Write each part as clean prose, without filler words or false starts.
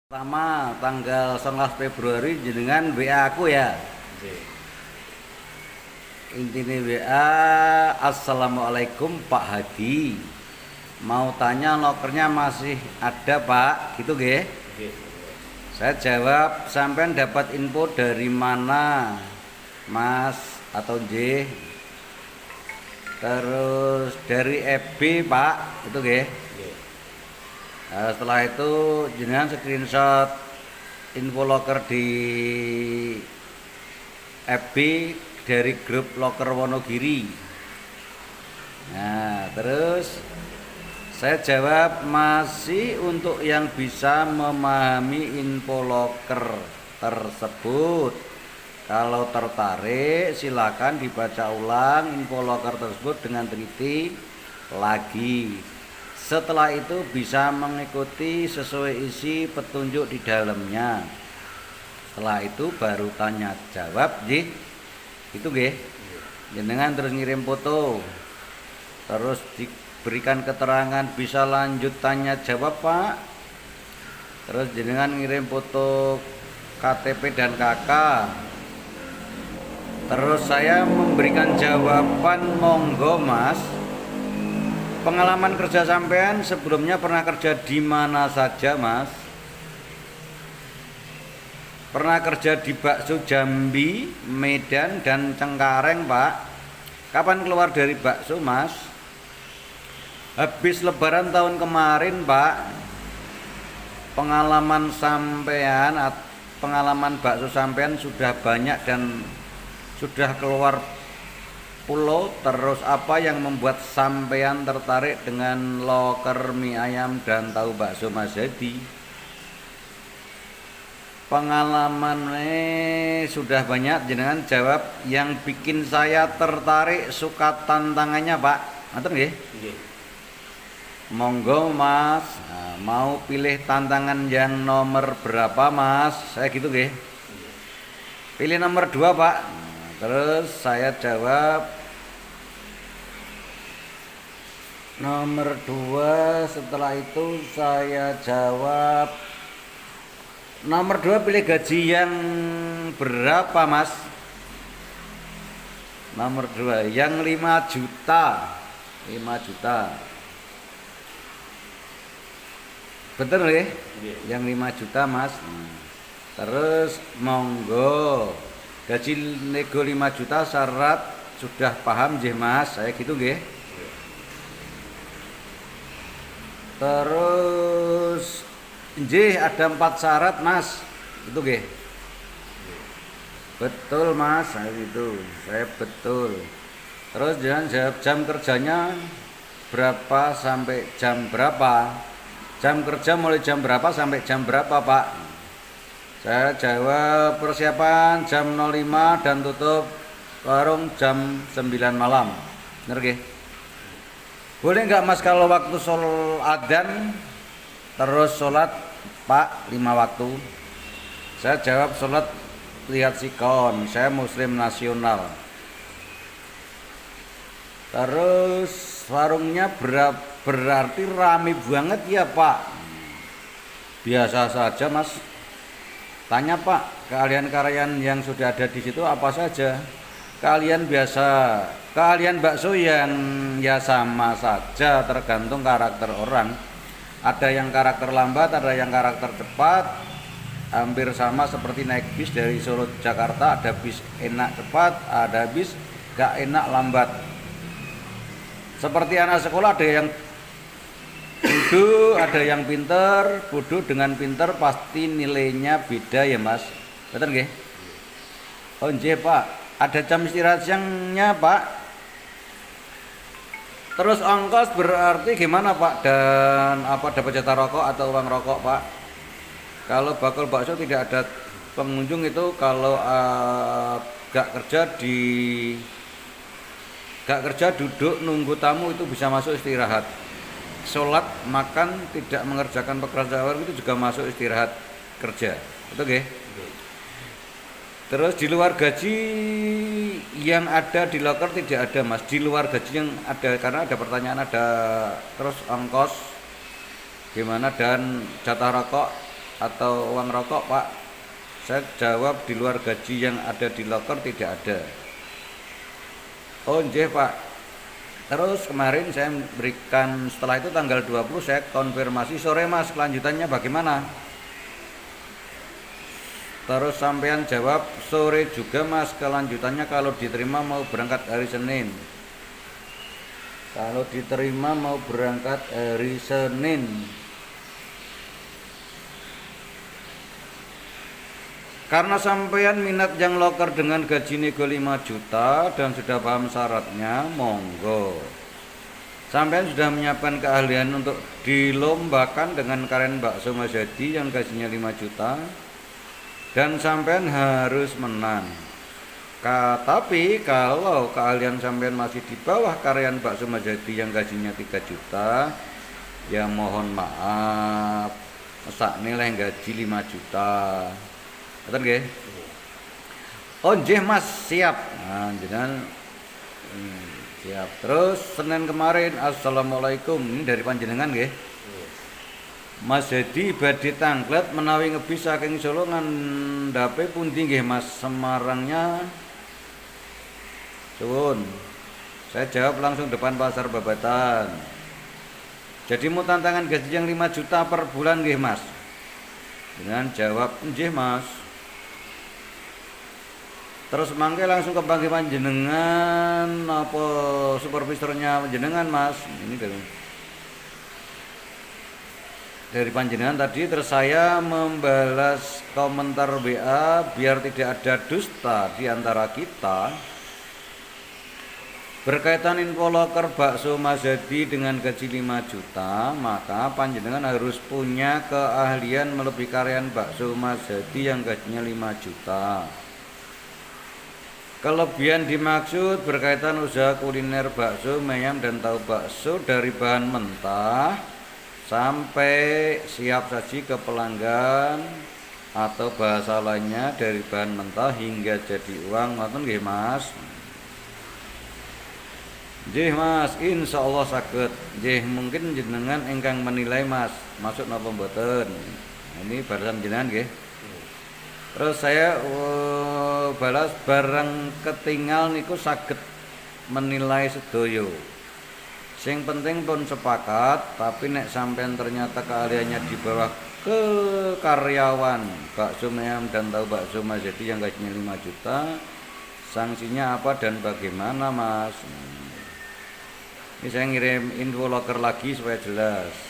Pertama tanggal 19 Februari jenengan WA aku ya. Intine WA, Assalamualaikum Pak Hadi. Mau tanya lokernya masih ada Pak, gitu nggih. Saya jawab, sampean dapat info dari mana Mas atau J? Terus dari FB Pak, itu nggih. Nah, setelah itu jenengan screenshot info loker di FB dari grup loker Wonogiri. Nah, terus saya jawab masih untuk yang bisa memahami info loker tersebut. Kalau tertarik silakan dibaca ulang info loker tersebut dengan teliti lagi. Setelah itu bisa mengikuti sesuai isi petunjuk di dalamnya. Setelah itu baru tanya jawab, Ji. Itu nggih. Jenengan terus ngirim foto. Terus diberikan keterangan bisa lanjut tanya jawab, Pak. Terus jenengan ngirim foto KTP dan KK. Terus saya memberikan jawaban, monggo Mas. Pengalaman kerja sampean sebelumnya pernah kerja di mana saja, Mas? Pernah kerja di Bakso Jambi, Medan, dan Cengkareng, Pak. Kapan keluar dari bakso, Mas? Habis Lebaran tahun kemarin, Pak. Pengalaman bakso sampean sudah banyak dan sudah keluar pulau. Terus apa yang membuat sampean tertarik dengan loker mie ayam dan tahu bakso Mas Hadi? Pengalamannya sudah banyak, jenengan jawab yang bikin saya tertarik suka tantangannya, Pak. Ngaten nggih? Nggih. Monggo Mas. Nah, mau pilih tantangan yang nomor berapa, Mas? Saya gitu nggih. Pilih nomor 2, Pak. Terus saya jawab nomor 2. Setelah itu saya jawab nomor 2, pilih gaji yang berapa, Mas? Nomor 2 yang 5 juta. 5 juta. Betul nggih? Yang 5 juta, Mas. Terus monggo. Gaji nego 5 juta syarat sudah paham nggih, Mas? Saya gitu nggih. Terus nggih ada 4 syarat, Mas. Itu nggih. Betul, Mas. Saya gitu. Saya betul. Terus jangan jawab jam kerjanya berapa sampai jam berapa? Jam kerja mulai jam berapa sampai jam berapa, Pak? Saya jawab persiapan jam 05 dan tutup warung jam 9 malam. Bener nggih? Boleh nggak, Mas, kalau waktu adzan terus sholat, Pak, 5 waktu? Saya jawab sholat lihat sikon, saya muslim nasional. Terus warungnya berarti rame banget ya, Pak? Biasa saja, Mas. Tanya, Pak, keahlian yang sudah ada di situ apa saja? Keahlian biasa, keahlian bakso yang ya sama saja, tergantung karakter orang. Ada yang karakter lambat, ada yang karakter cepat. Hampir sama seperti naik bis dari Solo ke Jakarta, ada bis enak cepat, ada bis gak enak lambat. Seperti anak sekolah, ada yang bodoh, ada yang pinter. Bodoh dengan pinter pasti nilainya beda ya, Mas. Betul nggih? Oh nggih, Pak. Ada jam istirahat siangnya, Pak. Terus ongkos berarti gimana, Pak? Dan apa dapat jatah rokok atau uang rokok, Pak? Kalau bakul bakso tidak ada pengunjung itu, kalau gak kerja duduk nunggu tamu itu bisa masuk istirahat. Sholat, makan, tidak mengerjakan pekerjaan itu juga masuk istirahat kerja. Betul nggih? Terus di luar gaji yang ada di loker tidak ada, Mas. Di luar gaji yang ada, karena ada pertanyaan, ada terus ongkos gimana dan jatah rokok atau uang rokok, Pak? Saya jawab di luar gaji yang ada di loker tidak ada. Oh nggih Pak. Terus kemarin saya berikan, setelah itu tanggal 20 saya konfirmasi, sore Mas kelanjutannya bagaimana? Terus sampean jawab, sore juga Mas kelanjutannya kalau diterima mau berangkat hari Senin. Kalau diterima mau berangkat hari Senin. Karena sampean minat yang loker dengan gaji nego 5 juta dan sudah paham syaratnya, monggo. Sampean sudah menyiapkan keahlian untuk dilombakan dengan karyawan bakso Mas Hadi yang gajinya 5 juta. Dan sampean harus menang. Tapi kalau keahlian sampean masih di bawah karyawan bakso Mas Hadi yang gajinya 3 juta, ya mohon maaf, sak nilai gaji 5 juta. Betul nggih? Oh nggih Mas, siap. Nah, jenengan siap. Terus Senin kemarin, assalamualaikum, ini dari panjenengan nggih. Mas Hadi badhe tanglet menawi ngebis saking Solo ngandhape pundi nggih Mas? Semarangnya suwun. Saya jawab langsung depan pasar Babatan. Jadi mau tantangan gaji yang 5 juta per bulan nggih Mas? Dengan jawab nggih Mas. Terus mangke langsung ke bangke panjenengan apa supervisornya panjenengan Mas? Ini dari panjenengan tadi. Terus saya membalas komentar WA biar tidak ada dusta di antara kita. Berkaitan info loker bakso Mas Hadi dengan gaji 5 juta, maka panjenengan harus punya keahlian melebihi karyawan bakso Mas Hadi yang gajinya 5 juta. Kelebihan dimaksud berkaitan usaha kuliner bakso, meyam dan tahu bakso dari bahan mentah sampai siap saji ke pelanggan, atau bahasa lainnya dari bahan mentah hingga jadi uang. Ngoten nggih Mas? Nggih Mas, insyaallah saged. Nggih, mungkin jenengan ingkang menilai Mas, masuk napa mboten. Ini barisan jenengan nggih. Terus saya balas barang ketinggal niku saged menilai sedoyo. Sing penting pun sepakat, tapi nek sampean ternyata keahliannya di bawah ke karyawan bakso meyam dan tahu bakso Mas Hadi yang gajinya 5 juta, sanksinya apa dan bagaimana Mas? Ini saya ngirim info loker lagi supaya jelas.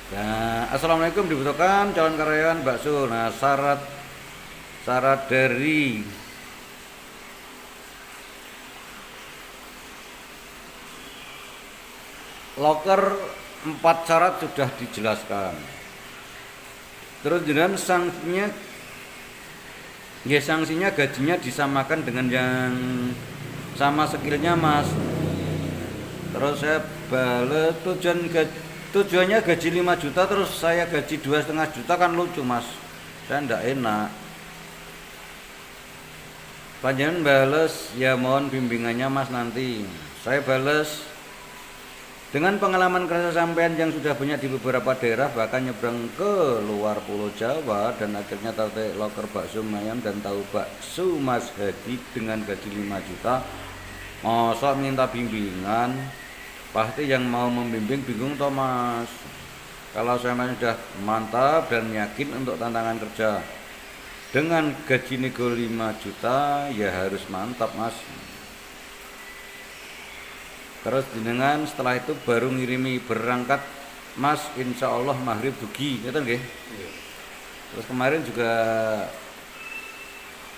Nah, assalamualaikum, dibutuhkan calon karyawan bakso. Nah, syarat dari loker 4 syarat sudah dijelaskan. Terus dengan sanksinya, ya sanksinya gajinya disamakan dengan yang sama skillnya Mas. Terus saya bales tujuannya gaji 5 juta terus saya gaji 2,5 juta kan lucu Mas, saya ndak enak. Panjenengan bales, ya mohon bimbingannya Mas nanti. Saya bales, dengan pengalaman kerja sampean yang sudah banyak di beberapa daerah, bahkan nyebrang ke luar Pulau Jawa, dan akhirnya tertarik loker bakso ayam dan tahu bakso Mas Hadi dengan gaji 5 juta, masa minta bimbingan? Pasti yang mau membimbing bingung toh Mas. Kalau saya sudah mantap dan yakin untuk tantangan kerja dengan gaji nego 5 juta, ya harus mantap Mas. Terus dengan setelah itu baru ngirimi berangkat Mas, insya Allah maghrib dugi, gitu nggih. Terus kemarin juga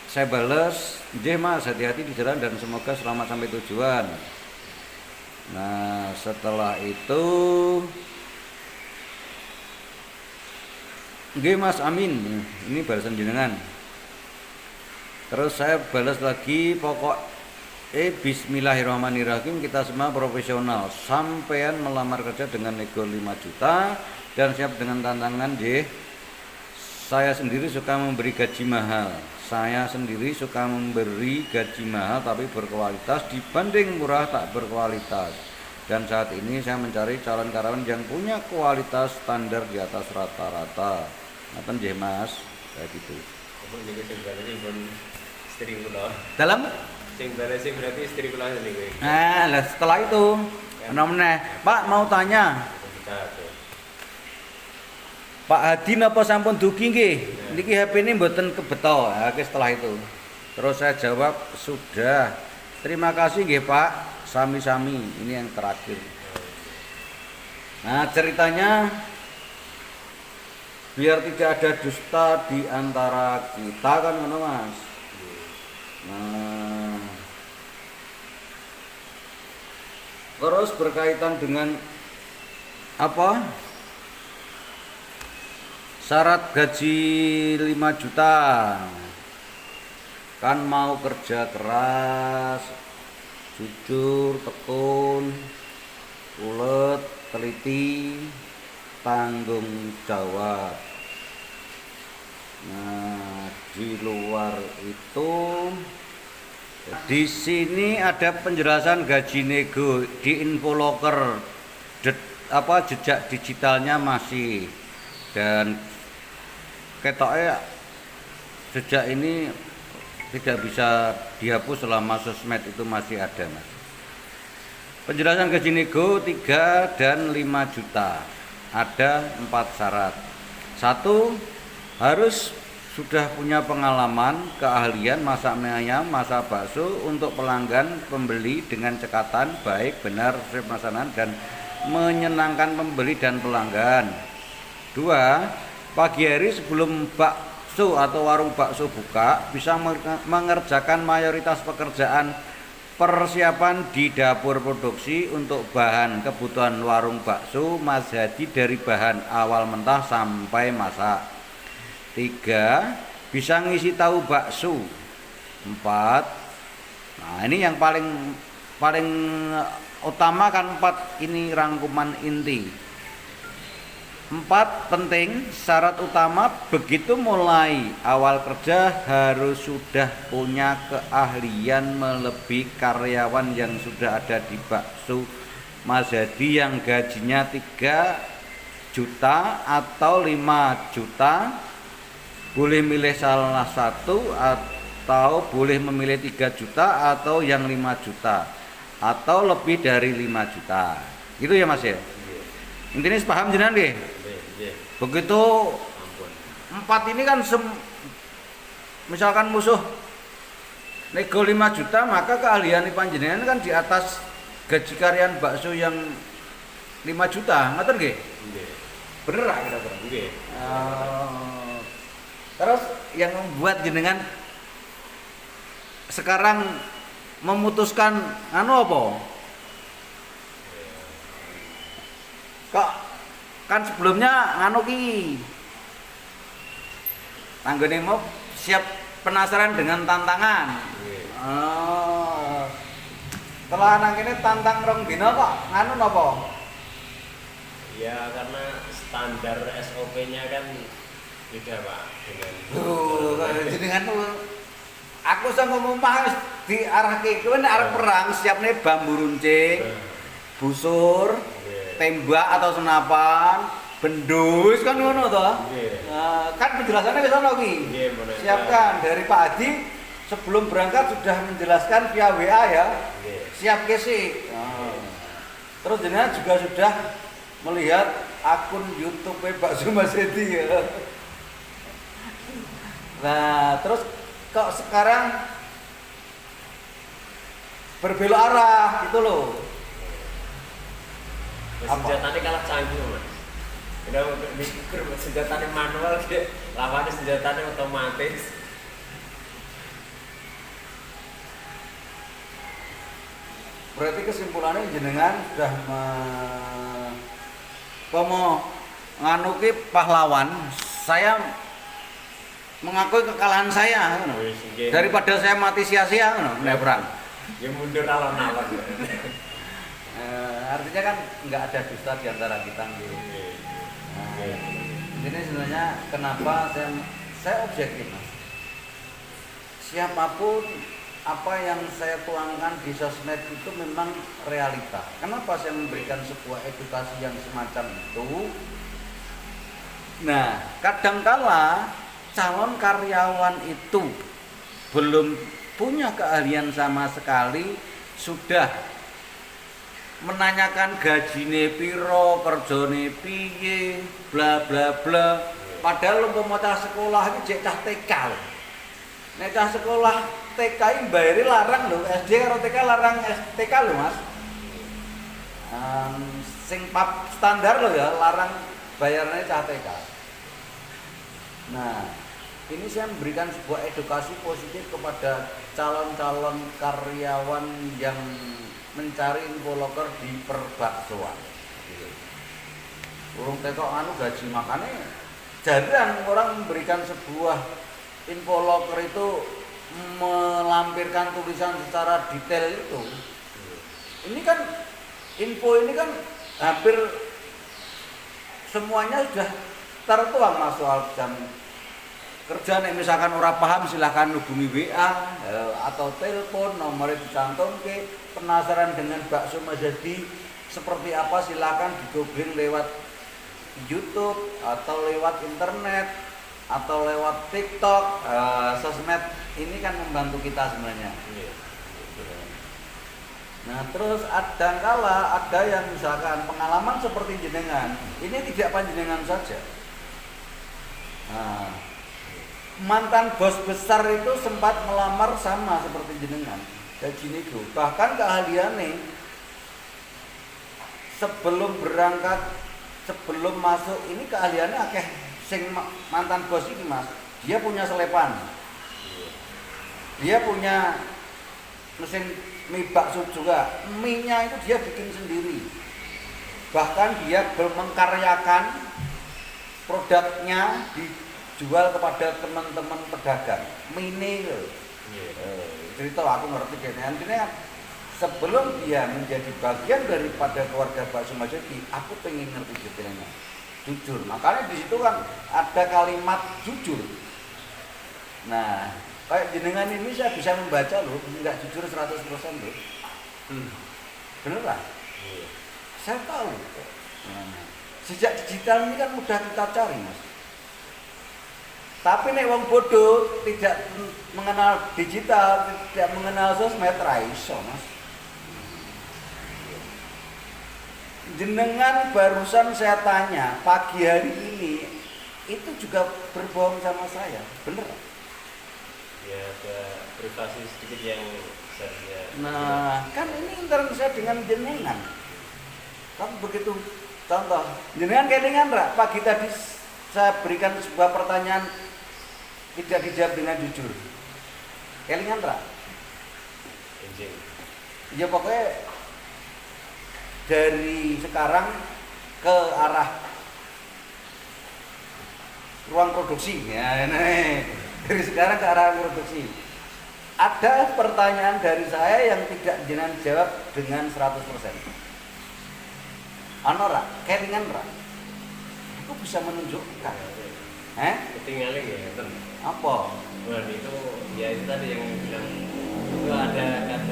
saya bales, nggih Mas, hati-hati di jalan dan semoga selamat sampai tujuan. Nah, setelah itu nggih Mas, amin. Ini balasan jenengan. Terus saya balas lagi, bismillahirrahmanirrahim, kita semua profesional. Sampean melamar kerja dengan nego 5 juta dan siap dengan tantangan nggih. Saya sendiri suka memberi gaji mahal. tapi berkualitas dibanding murah tak berkualitas. Dan saat ini saya mencari calon karyawan yang punya kualitas standar di atas rata-rata. Ngaten nggih Mas, kayak gitu. Niku sing balesi pun istri kula. Dalam Sing balesi berarti istri kula niku. lah setelah itu ana meneh, Pak mau tanya. Pak Hadi napa sampun dugi nggih? Niki HP-ne mboten kebeto. Ya, setelah itu. Terus saya jawab, "Sudah. Terima kasih nggih, Pak. Sami-sami." Ini yang terakhir. Nah, ceritanya biar tidak ada dusta di antara kita kan ngono, Mas. Nah, terus berkaitan dengan apa? Syarat gaji 5 juta. Kan mau kerja keras, jujur, tekun, ulet, teliti, tanggung jawab. Nah, di luar itu di sini ada penjelasan gaji nego di Infoloker. Jejak digitalnya masih, dan ketoknya jejak ini tidak bisa dihapus selama sosmed itu masih ada, Mas. Penjelasan gaji nego 3 dan 5 juta. Ada 4 syarat. 1, harus sudah punya pengalaman, keahlian masak mie ayam, masak bakso untuk pelanggan pembeli dengan cekatan baik, benar, sesuai pemesanan dan menyenangkan pembeli dan pelanggan. 2, pagi hari sebelum bakso atau warung bakso buka bisa mengerjakan mayoritas pekerjaan persiapan di dapur produksi untuk bahan kebutuhan warung bakso Mas Hadi dari bahan awal mentah sampai masak. 3, bisa ngisi tahu bakso. 4, nah ini yang paling utama kan 4 ini rangkuman inti. 4, penting syarat utama begitu mulai awal kerja harus sudah punya keahlian melebihi karyawan yang sudah ada di bakso Mas Hadi yang gajinya 3 juta atau 5 juta. Boleh milih salah satu atau boleh memilih 3 juta atau yang 5 juta atau lebih dari 5 juta. Gitu ya Mas ya? Intinya sepaham jenengan nggih? Begitu 4 ini kan misalkan musuh nego 5 juta, maka keahlian panjenengan kan di atas gaji karyawan bakso yang 5 juta, ngoten nggih? Nggih. Bener ra kira-kira? Nggih. Terus yang membuat jenengan sekarang memutuskan apa? Kok kan sebelumnya ki tanggane mau siap penasaran dengan tantangan. Setelah nang kene tantang rong dina kok napa? Ya karena standar SOP-nya kan beda Pak dengan aku sang ngomong wis diarahke kowe nek arep perang siapne bambu runcing, busur, tembak atau senapan, bendus kan ngono to. Kan penjelasannya ke sono ki. Siapkan dari Pak Hadi sebelum berangkat sudah menjelaskan via WA ya. Siap kesi. Terus jenengan juga sudah melihat akun YouTube Bakso Mas Hadi ya. Nah, terus kok sekarang berbelok arah gitu loh. Senjatanya kalah canggih Mas. Udah mikir senjatanya manual kayak lawannya senjatanya otomatis. Berarti kesimpulannya jenengan sudah komo nganuki pahlawan, saya mengakui kekalahan saya daripada saya mati sia-sia perang. Ya mundur alon-alon. Artinya kan nggak ada dusta di antara kita gitu. Ini sebenarnya kenapa saya objektif Mas. Siapapun apa yang saya tuangkan di sosmed itu memang realita. Kenapa saya memberikan sebuah edukasi yang semacam itu? Nah, kadangkala calon karyawan itu belum punya keahlian sama sekali, sudah menanyakan gajine piro, kerjane piye, bla bla bla. Padahal umpama cah sekolah iki jek cah TK lho. Nek cah sekolah TK iki mbayari larang lho, SD karo TK larang TK lho, Mas. Sing pap standar lho ya, larang bayarnya cah TK. Nah, ini saya memberikan sebuah edukasi positif kepada calon-calon karyawan yang mencari infoloker di perbaksoan. Urung tekok anu gaji, makanya jarang orang memberikan sebuah infoloker itu melampirkan tulisan secara detail itu. Ini kan info ini kan hampir semuanya sudah tertuang Mas soal jam kerja. Nek misalkan ora paham silahkan hubungi WA atau telepon, nomornya dicantumke. Penasaran dengan bakso Mas Hadi seperti apa, silahkan di googling lewat YouTube atau lewat internet atau lewat TikTok. Sosmed ini kan membantu kita sebenarnya. Nah, terus ada yang misalkan pengalaman seperti jenengan, ini tidak panjenengan saja. Nah, mantan bos besar itu sempat melamar sama seperti jenengan, gaji niku. Bahkan keahliannya sebelum berangkat, sebelum masuk ini keahliannya akeh sing mantan bos ini Mas. Dia punya selepan. Dia punya mesin mie bakso juga. Mie-nya itu dia bikin sendiri. Bahkan dia mengkaryakan produknya dijual kepada teman-teman pedagang. Mie itu. Cerita aku ngerti kan. Intinya sebelum dia menjadi bagian daripada keluarga bakso Mas Hadi, aku pengen ngerti detailnya. Jujur. Makanya di situ kan ada kalimat jujur. Nah, kayak jenengan ini saya bisa membaca loh, enggak jujur 100% loh. Beneran? Saya tahu. Nah, sejak digital ini kan mudah kita cari Mas. Tapi nek wong bodoh tidak mengenal digital, tidak mengenal sosmed, ra iso Mas. Jenengan barusan saya tanya pagi hari ini itu juga berbohong sama saya, bener? Ya ada privasi sedikit yang saya. Nah, kan ini intern saya dengan jenengan. Tapi begitu contoh, jenengan kelingan enggak? Pagi tadi saya berikan sebuah pertanyaan tidak dijawab dengan jujur. Kelingan enggak? Ya pokoknya dari sekarang ke arah ruang produksi ya, ini. Dari sekarang ke arah produksi. Ada pertanyaan dari saya yang tidak jenengan jawab dengan 100%. Ana ora? Kelingan ora? Aku bisa menunjukkan. Ketinggalan ya, Apa? Wah, itu ya itu tadi yang bilang itu ada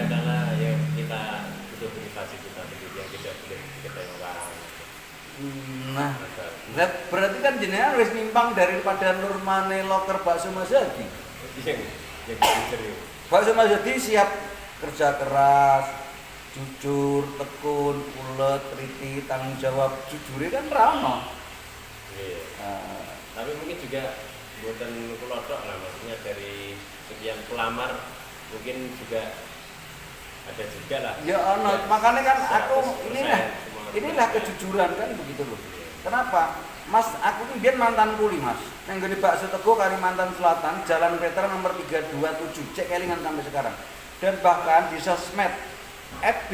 kala yang kita butuh privasi kita begitu yang tidak boleh diketahui orang. Nah, berarti kan jenengan wis nimpang daripada normane loker bakso Mas Hadi. Bakso Mas Hadi siap kerja keras, jujur, tekun, ulet, teliti, tanggung jawab. Jujure kan ra ono. Iya. Tapi mungkin juga buatan kula tok lah, maksudnya dari sekian pelamar mungkin juga ada juga lah. Ya ono, makanya kan aku inilah kejujuran kan begitu loh. Kenapa? Mas, aku ini biar mantan kuli Mas. Yang gede bakso Teguh Kalimantan Selatan, Jalan Veteran nomor 327, cek kelingan sampai sekarang. Dan bahkan di sosmed FB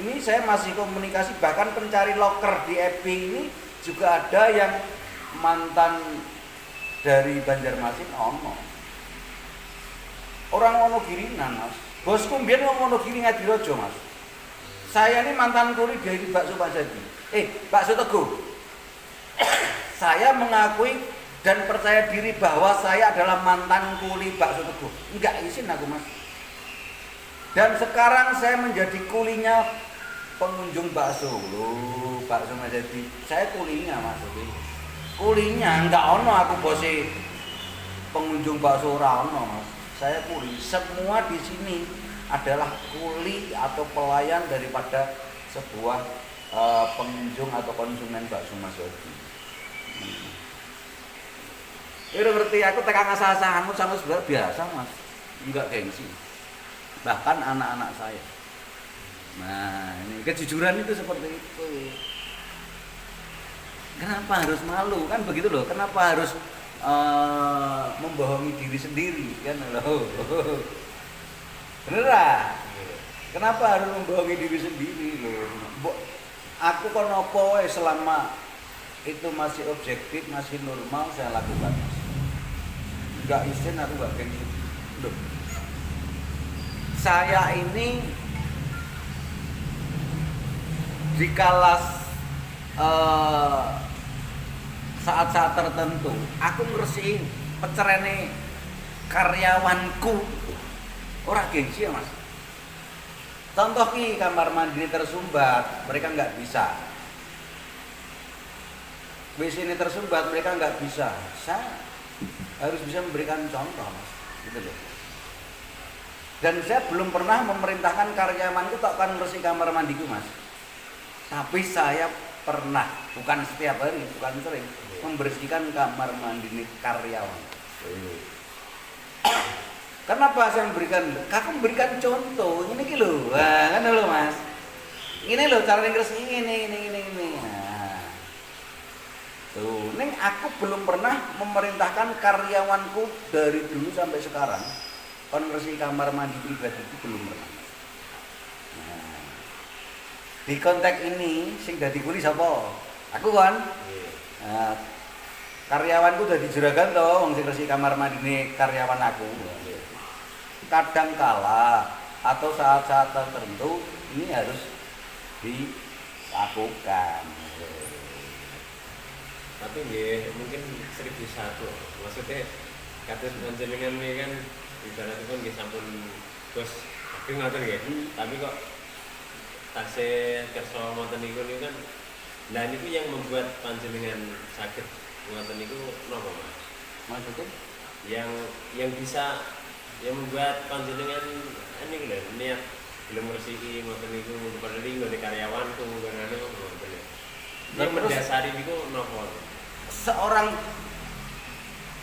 ini saya masih komunikasi, bahkan pencari loker di FB ini juga ada yang mantan dari Banjarmasin ono. Orang Wonogirinan Mas. Bosku mbiyen wong Wonogiri Ngadirojo Mas. Saya ini mantan kuli dari bakso Mas Hadi. Bakso Teguh. Saya mengakui dan percaya diri bahwa saya adalah mantan kuli bakso Teguh. Enggak izin aku Mas. Dan sekarang saya menjadi kulinya pengunjung bakso. Loh, bakso Mas Edi. Saya kulinya Mas Edi. Kulinya enggak ono aku bose pengunjung bakso ora ono Mas. Saya kuli. Semua di sini adalah kuli atau pelayan daripada sebuah pengunjung atau konsumen bakso Mas Edi. Udah ngerti aku tekan asa-asa hangus biasa Mas. Enggak gengsi. Bahkan anak-anak saya. Nah, ini kejujuran itu seperti itu. Kenapa harus malu? Kan begitu loh. Kenapa harus membohongi diri sendiri kan loh. Bener lah. Kenapa harus membohongi diri sendiri loh? Aku kon opo selama itu masih objektif, masih normal saya lakukan. Enggak izin aku enggak gengsi. Loh. Saya ini dikala saat-saat tertentu aku ngersihin pecerene karyawanku ora gengsi ya Mas. Contoh ki kamar mandi tersumbat mereka nggak bisa, WC ini tersumbat mereka nggak bisa, saya harus bisa memberikan contoh Mas, gitu loh. Dan saya belum pernah memerintahkan karyawanku tak akan bersih kamar mandiku Mas. Tapi saya pernah, bukan setiap hari, bukan sering, membersihkan kamar mandi karyawan. Kenapa saya memberikan? Aku memberikan contoh, ini loh, nah, kan loh Mas. Ini loh cara ngeresiki ini. Nah. Tuh, ini aku belum pernah memerintahkan karyawanku dari dulu sampai sekarang. Konversi kamar mandi pribadi itu belum pernah. Nah, di konteks ini sing dadi kuli sapa? Aku kan. Nah, karyawanku dadi juragan to wong sing resik kamar mandine karyawan aku. Kadang kala atau saat-saat tertentu ini harus dilakukan. Tapi nggih mungkin 1001. Maksudnya kados panjenengan ini kan ibaratnya pun nggih sampun bos tapi ngoten nggih. Tapi kok tasih kersa ngoten niku kan lah niku yang membuat panjenengan sakit ngoten niku napa Mas? Maksudnya yang bisa yang membuat panjenengan ini lho niat belum bersih ngoten niku padahal nggone karyawanku ngono ngoten. Yang mendasari niku napa? Seorang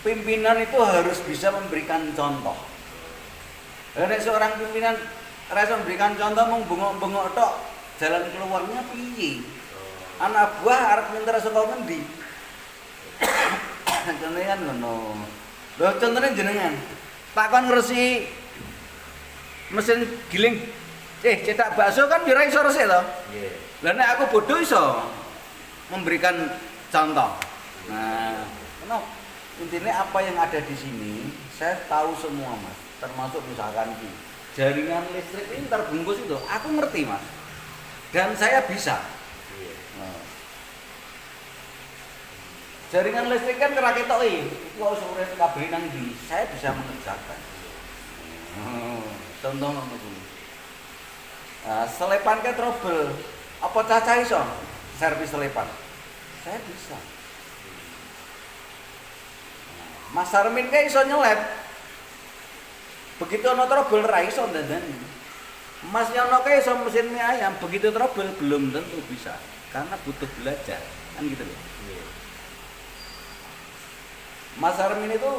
pimpinan itu harus bisa memberikan contoh. Nek seorang pimpinan rasa memberikan contoh mung bengok-bengok tok, jalan keluarnya piye? Anak buah arep minter saka ngendi? Contohnya kan ngono. Lho contohnya jenengan. Tak kon ngresi mesin giling cetak bakso kan ora iso resik to? Nggih. Lah nek aku bodoh iso memberikan contoh. Nah, kenapa? Intinya apa yang ada di sini saya tahu semua Mas, termasuk misalkan jaringan listrik ini terbungkus itu, aku ngerti Mas, dan saya bisa. Nah. Jaringan listrik kan kerak ketoki, kok sore kabel nang ndi, saya bisa mengerjakan. Contoh ngono. Selepan ke trouble, apa caca iso servis selepan? Saya bisa. Mas Armin kayak iso nyelep. Begitu ono trouble ra iso ndandani. Mas Yono kayak iso mesin mie ayam, begitu trouble belum tentu bisa karena butuh belajar. Kan gitu loh. Mas Armin itu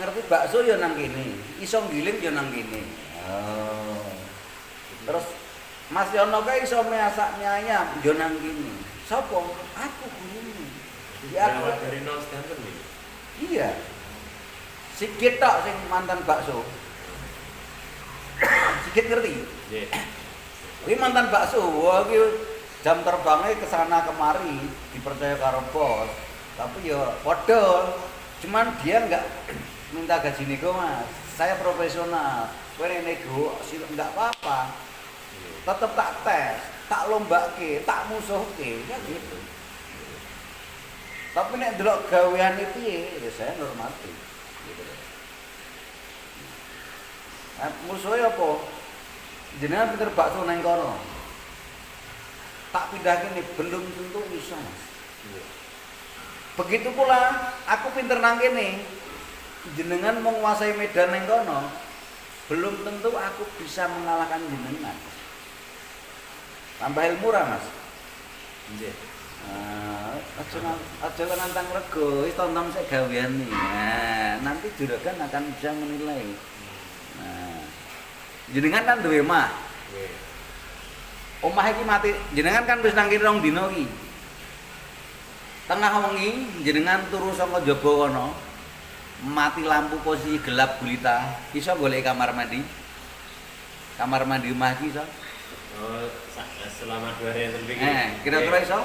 ngerti bakso ya nang kene, iso giling ya nang kene. Oh. Terus Mas Yono kayak iso masak mie ayam ya nang kene. Sopo? Aku gurune. Ya aku dari nol standar nih. Iya. Sikit tok sing mantan bakso. Sikit ngerti? Nggih. Kuwi mantan bakso, wah iki jam terbangnya ke sana kemari dipercaya karo bos. Tapi ya padha. Cuman dia enggak minta gaji nego, Mas. Saya profesional. Kowe nego enggak apa-apa. Tetep tak tes, tak lombake, tak musuhke, ya gitu. Tapi nek delok gawean piye, ya saya normatif. Gitu. Nah, musuhnya apa? jenengan pinter bakso nang kono. Tak pindah kene belum tentu bisa, Mas. Iya. Begitu pula aku pinter nang kene. Jenengan menguasai medan nang kono, belum tentu aku bisa mengalahkan jenengan. Tambah ilmu ra, Mas. Nggih. Aja nantang rego, wis tonton sik gawean nih. Nah, nanti juragan akan bisa menilai. Nah, jenengan kan duwe omah. Nggih. Omah iki mati, jenengan kan wis nang kene rong dina iki. Tengah wengi jenengan turu saka jaba kono. Mati lampu posisi gelap gulita, iso golek kamar mandi. Kamar mandi omah iki iso. Oh, selama 2 hari yang lebih. Kira-kira iso?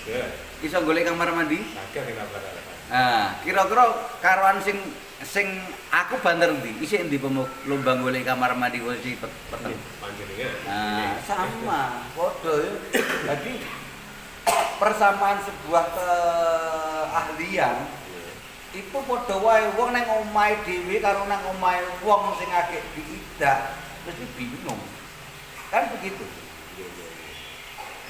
Iya. Iso golek kamar mandi? Saged kenapa ora? Nah, kira-kira karoan sing aku banter ndi? Isih ndi lomba golek kamar mandi posisi peteng. Panjenengan. Nah, sama, padha ya. Jadi persamaan sebuah keahlian itu padha wae wong nang omahe dhewe karo nang omahe wong sing agek diidak mesti bingung. Kan begitu.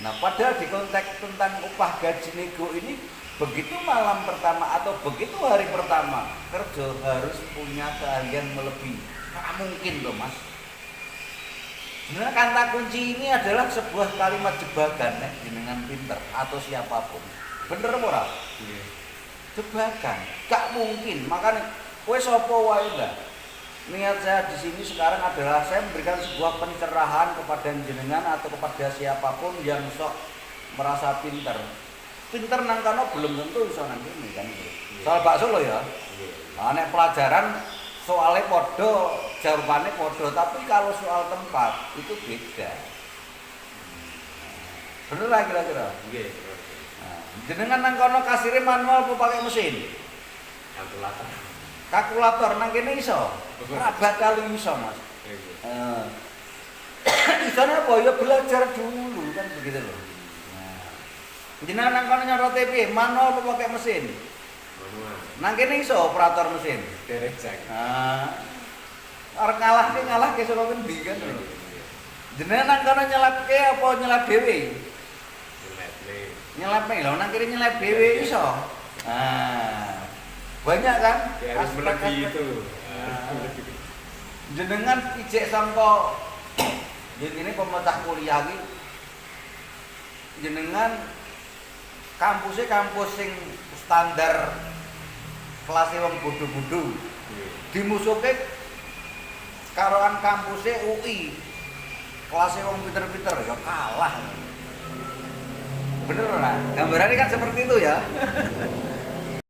Nah, padahal di konteks tentang upah gaji nego ini begitu malam pertama atau begitu hari pertama kerja harus punya keahlian melebihi. Nggak mungkin loh, Mas. Sebenarnya kata kunci ini adalah sebuah kalimat jebakan dengan pinter atau siapapun. Bener apa ora? Iya. Jebakan. Gak mungkin. Makanya kowe sapa wae lah. Niat saya di sini sekarang adalah saya memberikan sebuah pencerahan kepada jenengan atau kepada siapapun yang sok merasa pinter. Pinter nang kono belum tentu iso nang kene kan. Soal bakso lo ya. Nah, nek pelajaran soalnya podo, jawabannya podo, tapi kalau soal tempat itu beda. Bener lah kira-kira. Nggih. Nah, jenengan nang kono kasirnya manual apa pakai mesin? Kalkulator. Kalkulator nang kene iso. Ora bakal iso, Mas. Iya. Isone apa ya belajar dulu kan begitu loh. Nah, jenengan nang kono nyorote piye? Manual apa pakai mesin? Manual. Nang kene iso operator mesin. Derek cek. Nah, arep ngalahke saka kendi kan lho. Jenengan nang kono nyelapke apa nyelap dhewe? Nyelap lho, nang kene nyelap dhewe iso. Nah, banyak kan? Ya, harus melebihi itu. Jenengan ijek sangka ini pemecah kuliah iki jenengan kampusnya kampus sing standar kelasnya wong bodho-bodho. Dimusuhke karoan kampusnya UI kelasnya wong pinter-pinter ya kalah. Bener ora? Gambarannya kan seperti itu ya.